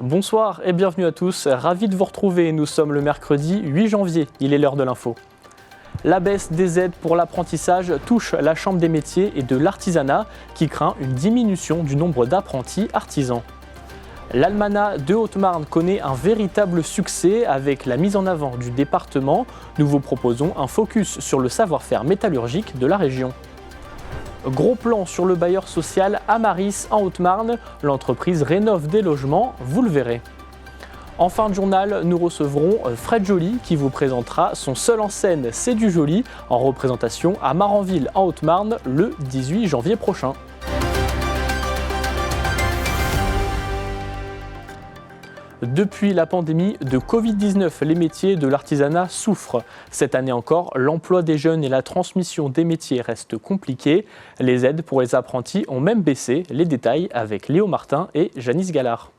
Bonsoir et bienvenue à tous, ravi de vous retrouver, nous sommes le mercredi 8 janvier, il est l'heure de l'info. La baisse des aides pour l'apprentissage touche la Chambre des métiers et de l'artisanat qui craint une diminution du nombre d'apprentis artisans. L'Almanach de Haute-Marne connaît un véritable succès avec la mise en avant du département. Nous vous proposons un focus sur le savoir-faire métallurgique de la région. Gros plan sur le bailleur social Amaris en Haute-Marne. L'entreprise rénove des logements, vous le verrez. En fin de journal, nous recevrons Fred Joly qui vous présentera son seul en scène C'est du Joli en représentation à Maranville en Haute-Marne le 18 janvier prochain. Depuis la pandémie de Covid-19, les métiers de l'artisanat souffrent. Cette année encore, l'emploi des jeunes et la transmission des métiers restent compliqués. Les aides pour les apprentis ont même baissé. Les détails avec Léo Martin et Janice Gallard.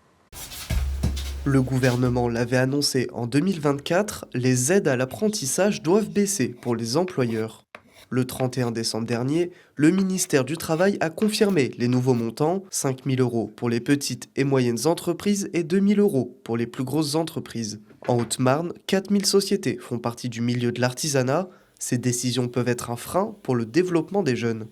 Le gouvernement l'avait annoncé en 2024, les aides à l'apprentissage doivent baisser pour les employeurs. Le 31 décembre dernier, le ministère du Travail a confirmé les nouveaux montants, 5 000 € pour les petites et moyennes entreprises et 2 000 € pour les plus grosses entreprises. En Haute-Marne, 4 000 sociétés font partie du milieu de l'artisanat. Ces décisions peuvent être un frein pour le développement des jeunes.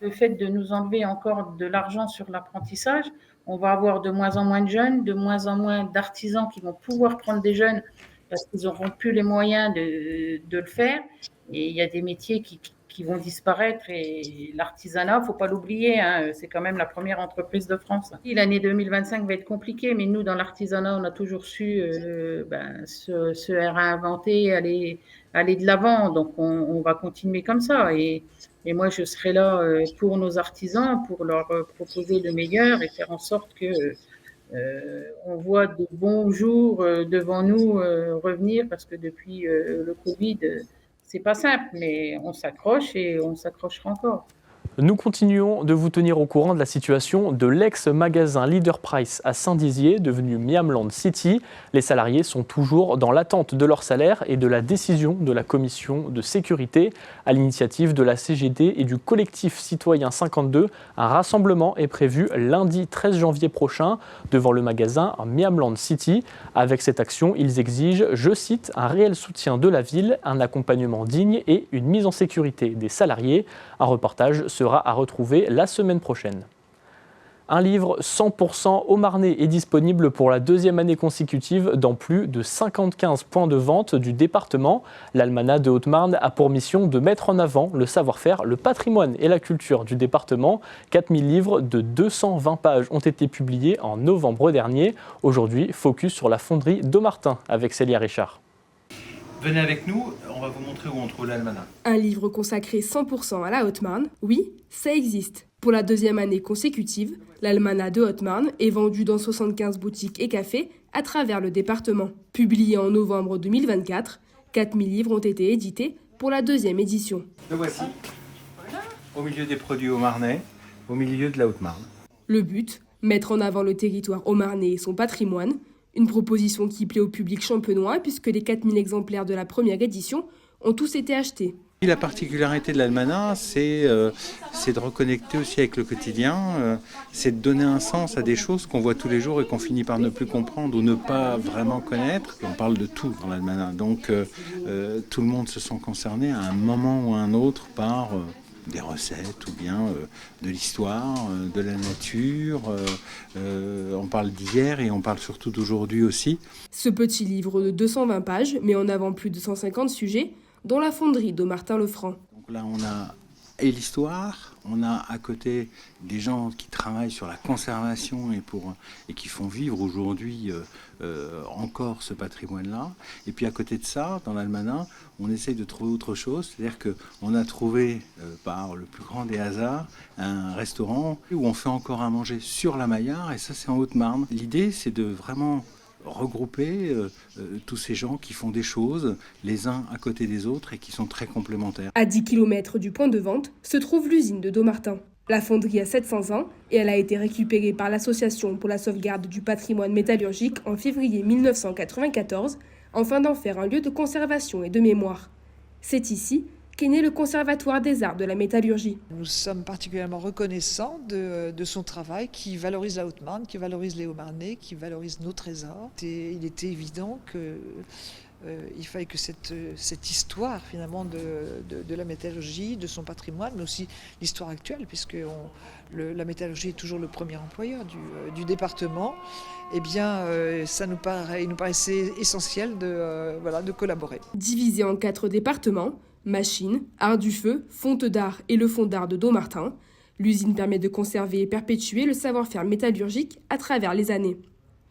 Le fait de nous enlever encore de l'argent sur l'apprentissage, on va avoir de moins en moins de jeunes, de moins en moins d'artisans qui vont pouvoir prendre des jeunes parce qu'ils n'auront plus les moyens de le faire. Et il y a des métiers qui vont disparaître et l'artisanat, il ne faut pas l'oublier, c'est quand même la première entreprise de France. L'année 2025 va être compliquée, mais nous, dans l'artisanat, on a toujours su se réinventer, aller de l'avant. Donc, on va continuer comme ça. Et moi, je serai là pour nos artisans, pour leur proposer le meilleur et faire en sorte que on voit de bons jours devant nous revenir parce que depuis le Covid, c'est pas simple, mais on s'accroche et on s'accrochera encore. Nous continuons de vous tenir au courant de la situation de l'ex-magasin Leader Price à Saint-Dizier, devenu Miamland City. Les salariés sont toujours dans l'attente de leur salaire et de la décision de la commission de sécurité. À l'initiative de la CGT et du collectif citoyen 52, un rassemblement est prévu lundi 13 janvier prochain devant le magasin Miamland City. Avec cette action, ils exigent, je cite, un réel soutien de la ville, un accompagnement digne et une mise en sécurité des salariés. Un reportage sera à retrouver la semaine prochaine. Un livre 100% haut-marnais est disponible pour la deuxième année consécutive dans plus de 55 points de vente du département. L'Almanach de Haute-Marne a pour mission de mettre en avant le savoir-faire, le patrimoine et la culture du département. 4000 livres de 220 pages ont été publiés en novembre dernier. Aujourd'hui, focus sur la fonderie Dommartin avec Célia Richard. Venez avec nous, on va vous montrer où on trouve l'Almanach. Un livre consacré 100% à la Haute-Marne, oui, ça existe. Pour la deuxième année consécutive, l'Almanach de Haute-Marne est vendu dans 75 boutiques et cafés à travers le département. Publié en novembre 2024, 4000 livres ont été édités pour la deuxième édition. Le voici, au milieu des produits haut-marnais, au milieu de la Haute-Marne. Le but, mettre en avant le territoire haut-marnais et son patrimoine. Une proposition qui plaît au public champenois puisque les 4000 exemplaires de la première édition ont tous été achetés. La particularité de l'Almanach, c'est de reconnecter aussi avec le quotidien, c'est de donner un sens à des choses qu'on voit tous les jours et qu'on finit par ne plus comprendre ou ne pas vraiment connaître. On parle de tout dans l'Almanach, donc tout le monde se sent concerné à un moment ou à un autre par des recettes ou bien de l'histoire, de la nature. On parle d'hier et on parle surtout d'aujourd'hui aussi. Ce petit livre de 220 pages met en avant plus de 150 sujets, dont la fonderie d'Aumartin-le-Franc. Donc là, on a et l'histoire, on a à côté des gens qui travaillent sur la conservation et qui font vivre aujourd'hui encore ce patrimoine-là. Et puis à côté de ça, dans l'Almanach, on essaye de trouver autre chose. C'est-à-dire qu'on a trouvé, par le plus grand des hasards, un restaurant où on fait encore à manger sur la Maillard, et ça c'est en Haute-Marne. L'idée, c'est de vraiment regrouper tous ces gens qui font des choses les uns à côté des autres et qui sont très complémentaires. À 10 km du point de vente se trouve l'usine de Dommartin. La fonderie a 700 ans et elle a été récupérée par l'Association pour la sauvegarde du patrimoine métallurgique en février 1994 afin d'en faire un lieu de conservation et de mémoire. C'est ici qu'est né le Conservatoire des arts de la métallurgie. Nous sommes particulièrement reconnaissants de son travail qui valorise la Haute-Marne, qui valorise les Hauts-Marnais, qui valorise nos trésors. Et il était évident qu'il fallait que cette histoire finalement de la métallurgie, de son patrimoine, mais aussi l'histoire actuelle, puisque la métallurgie est toujours le premier employeur du département, eh bien il nous paraissait essentiel de collaborer. Divisé en 4 départements, machines, art du feu, fonte d'art et le fonds d'art de Dommartin, l'usine permet de conserver et perpétuer le savoir-faire métallurgique à travers les années.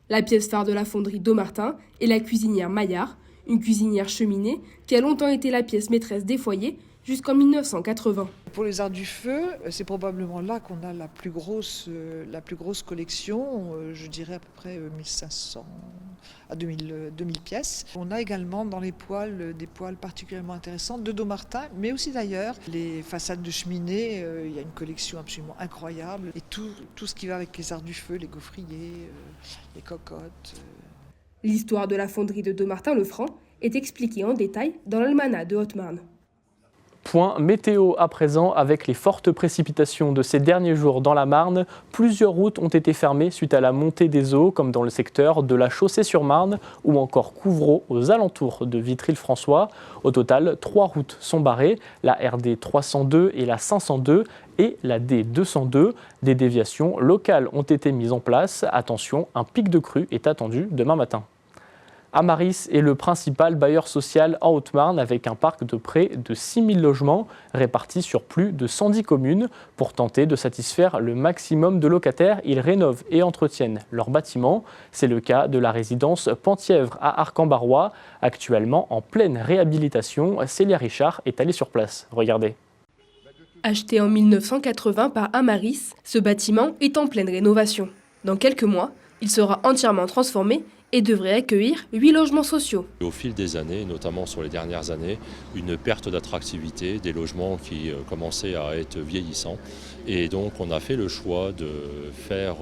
La pièce phare de la fonderie Dommartin est la cuisinière Maillard, une cuisinière cheminée qui a longtemps été la pièce maîtresse des foyers jusqu'en 1980. Pour les arts du feu, c'est probablement là qu'on a la plus grosse collection, je dirais à peu près 1500 à 2000 pièces. On a également dans les poêles des poêles particulièrement intéressantes de Dommartin, mais aussi d'ailleurs. Les façades de cheminée, il y a une collection absolument incroyable. Et tout ce qui va avec les arts du feu, les gaufriers, les cocottes. L'histoire de la fonderie de Dommartin-le-Franc est expliquée en détail dans l'Almanach de Haute-Marne. Point météo à présent, avec les fortes précipitations de ces derniers jours dans la Marne, plusieurs routes ont été fermées suite à la montée des eaux, comme dans le secteur de la Chaussée-sur-Marne ou encore Couvreau aux alentours de Vitry-le-François. Au total, 3 routes sont barrées, la RD 302 et la 502 et la D 202. Des déviations locales ont été mises en place. Attention, un pic de crue est attendu demain matin. Amaris est le principal bailleur social en Haute-Marne avec un parc de près de 6000 logements répartis sur plus de 110 communes. Pour tenter de satisfaire le maximum de locataires, ils rénovent et entretiennent leurs bâtiments. C'est le cas de la résidence Penthièvre à Arc-en-Barrois. Actuellement en pleine réhabilitation, Célia Richard est allée sur place. Regardez. Acheté en 1980 par Amaris, ce bâtiment est en pleine rénovation. Dans quelques mois, il sera entièrement transformé et devrait accueillir 8 logements sociaux. Au fil des années, notamment sur les dernières années, une perte d'attractivité, des logements qui commençaient à être vieillissants. Et donc on a fait le choix de faire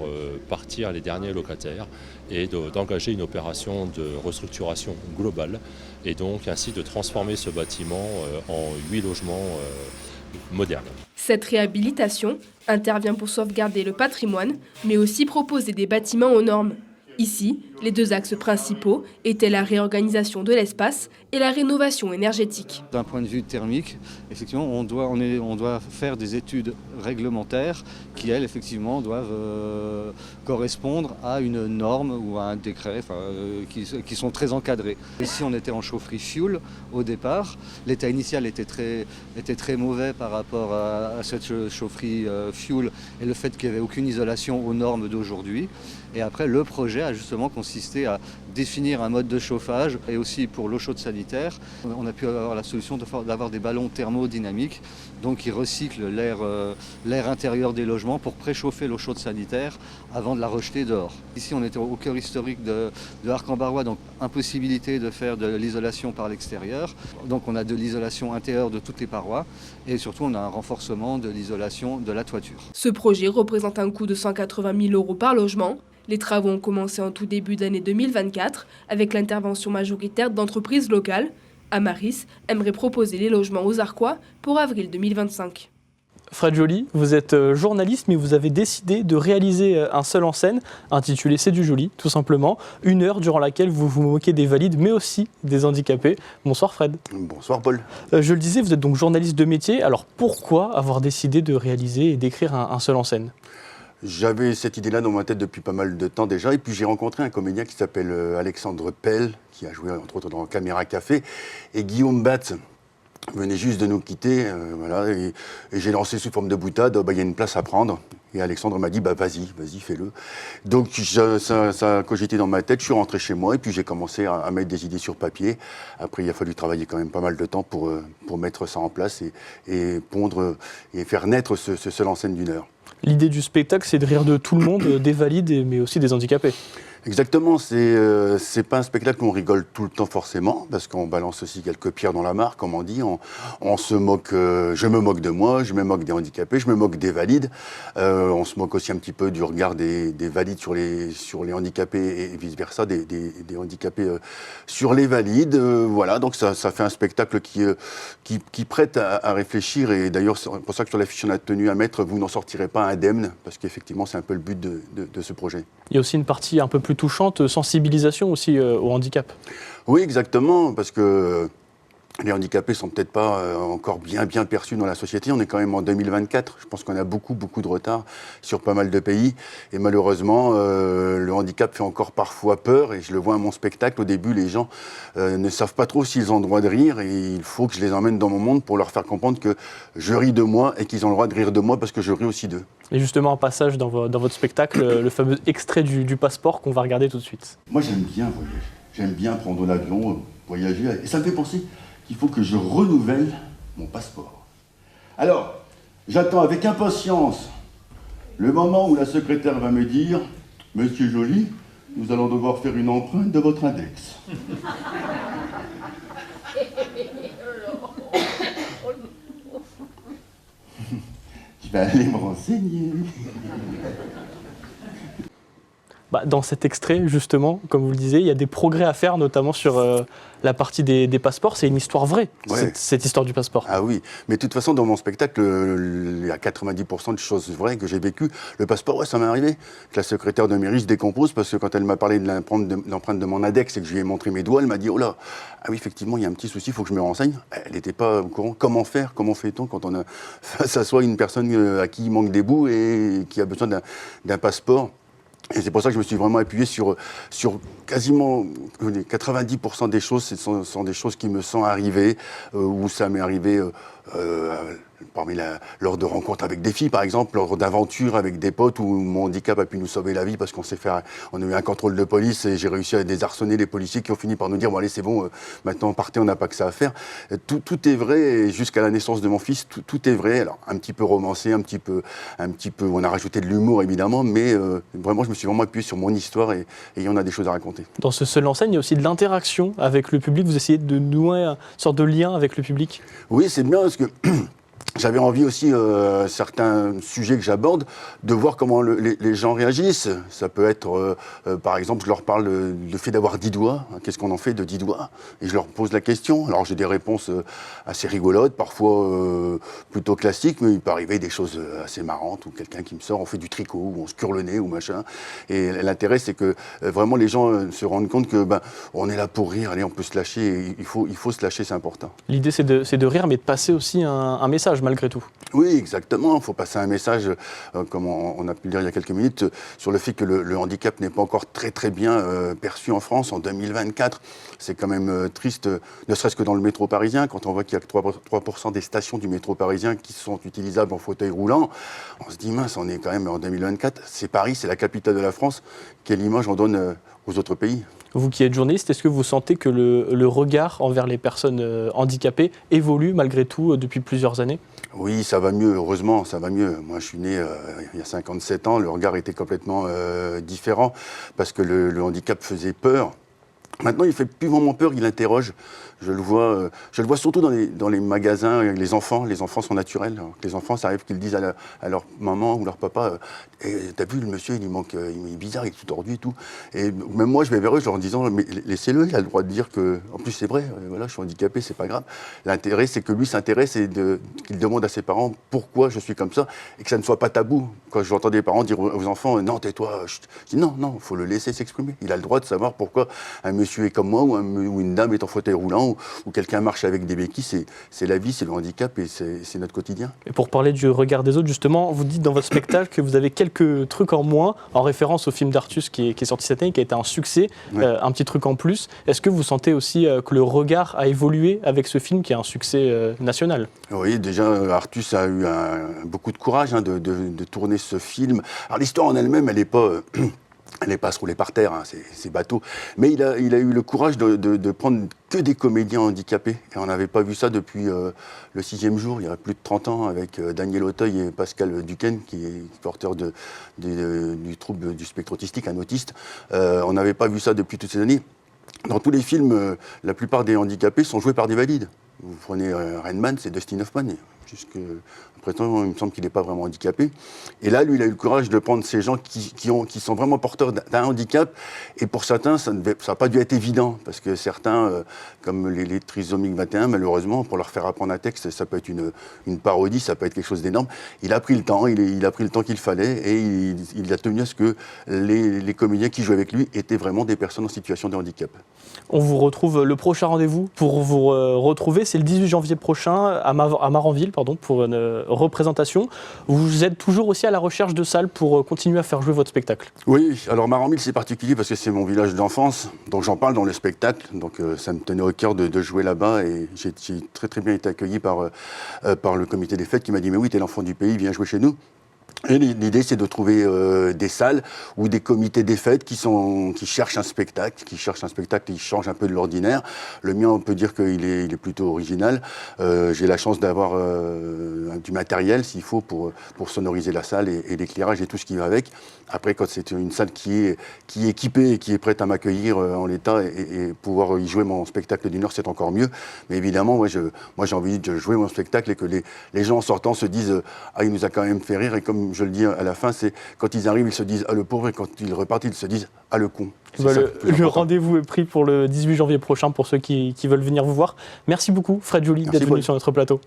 partir les derniers locataires et d'engager une opération de restructuration globale et donc ainsi de transformer ce bâtiment en 8 logements modernes. Cette réhabilitation intervient pour sauvegarder le patrimoine, mais aussi proposer des bâtiments aux normes. Ici, les 2 axes principaux étaient la réorganisation de l'espace et la rénovation énergétique. D'un point de vue thermique, effectivement, on doit faire des études réglementaires qui, elles, effectivement, doivent correspondre à une norme ou à un décret qui sont très encadrés. Ici, on était en chaufferie fuel au départ. L'état initial était très mauvais par rapport à cette chaufferie fuel et le fait qu'il n'y avait aucune isolation aux normes d'aujourd'hui. Et après, le projet a justement consisté à définir un mode de chauffage et aussi pour l'eau chaude sanitaire. On a pu avoir la solution d'avoir des ballons thermodynamiques donc qui recyclent l'air intérieur des logements pour préchauffer l'eau chaude sanitaire avant de la rejeter dehors. Ici, on était au cœur historique de Arc-en-Barrois, donc impossibilité de faire de l'isolation par l'extérieur. Donc on a de l'isolation intérieure de toutes les parois et surtout on a un renforcement de l'isolation de la toiture. Ce projet représente un coût de 180 000 € par logement. Les travaux ont commencé en tout début d'année 2024 avec l'intervention majoritaire d'entreprises locales. Amaris aimerait proposer les logements aux Arquois pour avril 2025. Fred Joly, vous êtes journaliste, mais vous avez décidé de réaliser un seul en scène, intitulé C'est du joli, tout simplement. 1 heure durant laquelle vous vous moquez des valides, mais aussi des handicapés. Bonsoir Fred. Bonsoir Paul. Je le disais, vous êtes donc journaliste de métier. Alors pourquoi avoir décidé de réaliser et d'écrire un seul en scène ? J'avais cette idée-là dans ma tête depuis pas mal de temps déjà, et puis j'ai rencontré un comédien qui s'appelle Alexandre Pell, qui a joué entre autres dans Caméra Café, et Guillaume Batz venait juste de nous quitter, voilà, et j'ai lancé sous forme de boutade, il y a une place à prendre, et Alexandre m'a dit vas-y, fais-le. Donc ça a cogité dans ma tête, je suis rentré chez moi, et puis j'ai commencé à mettre des idées sur papier. Après, il a fallu travailler quand même pas mal de temps pour mettre ça en place, et pondre, et faire naître ce seul en scène d'1 heure. L'idée du spectacle, c'est de rire de tout le monde, des valides, mais aussi des handicapés. Exactement, c'est pas un spectacle où on rigole tout le temps forcément, parce qu'on balance aussi quelques pierres dans la mare, comme on dit. On se moque, je me moque de moi, je me moque des handicapés, je me moque des valides. On se moque aussi un petit peu du regard des valides sur les handicapés et vice-versa, des handicapés sur les valides. Voilà, donc ça fait un spectacle qui prête à réfléchir. Et d'ailleurs, c'est pour ça que sur l'affiche, on a tenu à mettre « Vous n'en sortirez pas indemne », parce qu'effectivement, c'est un peu le but de ce projet. Il y a aussi une partie un peu plus touchante, sensibilisation aussi au handicap. Oui, exactement, parce que les handicapés sont peut-être pas encore bien perçus dans la société. On est quand même en 2024. Je pense qu'on a beaucoup de retard sur pas mal de pays. Et malheureusement, le handicap fait encore parfois peur. Et je le vois à mon spectacle. Au début, les gens ne savent pas trop s'ils ont le droit de rire. Et il faut que je les emmène dans mon monde pour leur faire comprendre que je ris de moi et qu'ils ont le droit de rire de moi parce que je ris aussi d'eux. Et justement, un passage dans votre spectacle, le fameux extrait du passeport qu'on va regarder tout de suite. Moi, j'aime bien voyager. J'aime bien prendre l'avion, voyager. Et ça me fait penser qu'il faut que je renouvelle mon passeport. Alors, j'attends avec impatience le moment où la secrétaire va me dire « Monsieur Joly, nous allons devoir faire une empreinte de votre index. » Je vais aller me renseigner. Dans cet extrait, justement, comme vous le disiez, il y a des progrès à faire, notamment sur la partie des passeports. C'est une histoire vraie, ouais. cette histoire du passeport. Ah oui, mais de toute façon, dans mon spectacle, il y a 90% de choses vraies que j'ai vécues. Le passeport, ouais, ça m'est arrivé. Que la secrétaire de mairie se décompose parce que quand elle m'a parlé de l'empreinte de mon index et que je lui ai montré mes doigts, elle m'a dit « Oh là, ah oui, effectivement, il y a un petit souci, il faut que je me renseigne. » Elle n'était pas au courant. Comment faire? Comment fait-on quand on a face à soi une personne à qui il manque des bouts et qui a besoin d'un passeport? Et c'est pour ça que je me suis vraiment appuyé sur quasiment 90% des choses, ce sont des choses qui me sont arrivées, où ça m'est arrivé lors de rencontres avec des filles, par exemple, lors d'aventures avec des potes où mon handicap a pu nous sauver la vie parce qu'on a eu un contrôle de police et j'ai réussi à désarçonner les policiers qui ont fini par nous dire « Bon allez, c'est bon, maintenant partez, on n'a pas que ça à faire ». Tout est vrai, et jusqu'à la naissance de mon fils, tout est vrai. Alors, un petit peu romancé, un petit peu, on a rajouté de l'humour évidemment, mais vraiment, je me suis vraiment appuyé sur mon histoire et on a des choses à raconter. Dans ce seul enseigne, il y a aussi de l'interaction avec le public. Vous essayez de nouer une sorte de lien avec le public. Oui, c'est bien parce que j'avais envie aussi, certains sujets que j'aborde, de voir comment les gens réagissent. Ça peut être, par exemple, je leur parle du fait d'avoir 10 doigts. Qu'est-ce qu'on en fait de 10 doigts? Et je leur pose la question. Alors j'ai des réponses assez rigolotes, parfois plutôt classiques, mais il peut arriver des choses assez marrantes, ou quelqu'un qui me sort, on fait du tricot, ou on se cure le nez, ou machin. Et l'intérêt, c'est que vraiment les gens se rendent compte que on est là pour rire, allez, on peut se lâcher, et il faut se lâcher, c'est important. L'idée, c'est de rire, mais de passer aussi un message, malgré tout. Oui, exactement. Il faut passer un message, comme on a pu le dire il y a quelques minutes, sur le fait que le handicap n'est pas encore très bien perçu en France en 2024. C'est quand même triste, ne serait-ce que dans le métro parisien, quand on voit qu'il y a que 3% des stations du métro parisien qui sont utilisables en fauteuil roulant. On se dit, mince, on est quand même en 2024. C'est Paris, c'est la capitale de la France. Quelle image on donne aux autres pays? Vous qui êtes journaliste, est-ce que vous sentez que le regard envers les personnes handicapées évolue malgré tout depuis plusieurs années? Oui, ça va mieux, heureusement, ça va mieux. Moi, je suis né il y a 57 ans, le regard était complètement différent parce que le handicap faisait peur. Maintenant, il ne fait plus vraiment peur, il interroge. Je le vois surtout dans les magasins. Les enfants sont naturels. Alors, les enfants, ça arrive qu'ils disent à leur maman ou leur papa t'as vu, le monsieur, il est bizarre, il est tout tordu et tout. Et même moi, je vais vers eux en disant mais laissez-le, il a le droit de dire que. En plus, c'est vrai, voilà, je suis handicapé, c'est pas grave. L'intérêt, c'est que lui s'intéresse et qu'il demande à ses parents pourquoi je suis comme ça et que ça ne soit pas tabou. Quand j'entends des parents dire aux enfants non, tais-toi, je dis non, il faut le laisser s'exprimer. Il a le droit de savoir pourquoi un monsieur est comme moi ou une dame est en fauteuil roulant ou quelqu'un marche avec des béquilles. C'est la vie, c'est le handicap et c'est notre quotidien. Et pour parler du regard des autres, justement, vous dites dans votre spectacle que vous avez quelques trucs en moins, en référence au film d'Artus qui est sorti cette année, qui a été un succès, ouais. Un petit truc en plus. Est-ce que vous sentez aussi que le regard a évolué avec ce film qui est un succès national? Oui, déjà, Artus a eu beaucoup de courage de tourner ce film. Alors l'histoire en elle-même, elle n'est pas à se rouler par terre, c'est bateau. Mais il a eu le courage de prendre que des comédiens handicapés. Et on n'avait pas vu ça depuis le 6e jour, il y a plus de 30 ans, avec Daniel Auteuil et Pascal Duquesne, qui est porteur du trouble du spectre autistique, un autiste. On n'avait pas vu ça depuis toutes ces années. Dans tous les films, la plupart des handicapés sont joués par des valides. Vous prenez Rain Man, c'est Dustin Hoffman. Après tout, il me semble qu'il n'est pas vraiment handicapé. Et là, lui, il a eu le courage de prendre ces gens qui sont vraiment porteurs d'un handicap. Et pour certains, ça n'a pas dû être évident. Parce que certains, comme les trisomiques 21, malheureusement, pour leur faire apprendre un texte, ça peut être une parodie, ça peut être quelque chose d'énorme. Il a pris le temps, il a pris le temps qu'il fallait. Et il a tenu à ce que les comédiens qui jouaient avec lui étaient vraiment des personnes en situation de handicap. On vous retrouve, le prochain rendez-vous pour vous retrouver, c'est le 18 janvier prochain à Maranville, pour une représentation. Vous êtes toujours aussi à la recherche de salles pour continuer à faire jouer votre spectacle. Oui, alors Maranville c'est particulier parce que c'est mon village d'enfance, donc j'en parle dans le spectacle, donc ça me tenait au cœur de jouer là-bas et j'ai très très bien été accueilli par le comité des fêtes qui m'a dit « mais oui, t'es l'enfant du pays, viens jouer chez nous ». Et l'idée, c'est de trouver des salles ou des comités des fêtes qui cherchent un spectacle, qui change un peu de l'ordinaire. Le mien, on peut dire qu'il est plutôt original. J'ai la chance d'avoir du matériel, s'il faut, pour sonoriser la salle et l'éclairage et tout ce qui va avec. Après, quand c'est une salle qui est équipée et qui est prête à m'accueillir en l'état et pouvoir y jouer mon spectacle d'1 heure, c'est encore mieux. Mais évidemment, moi, j'ai envie de jouer mon spectacle et que les gens en sortant se disent « Ah, il nous a quand même fait rire ». Et comme je le dis à la fin, c'est quand ils arrivent, ils se disent « Ah, le pauvre », et quand ils repartent, ils se disent « Ah, le con ». Le rendez-vous est pris pour le 18 janvier prochain pour ceux qui veulent venir vous voir. Merci beaucoup, Fred Joly, d'être venu sur notre plateau.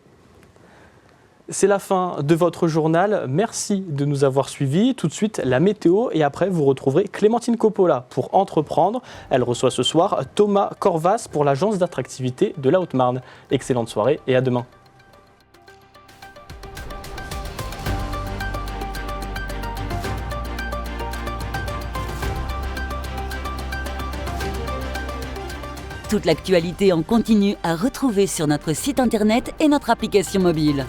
C'est la fin de votre journal. Merci de nous avoir suivis. Tout de suite, la météo. Et après, vous retrouverez Clémentine Coppola pour Entreprendre. Elle reçoit ce soir Thomas Corvas pour l'agence d'attractivité de la Haute-Marne. Excellente soirée et à demain. Toute l'actualité en continu à retrouver sur notre site internet et notre application mobile.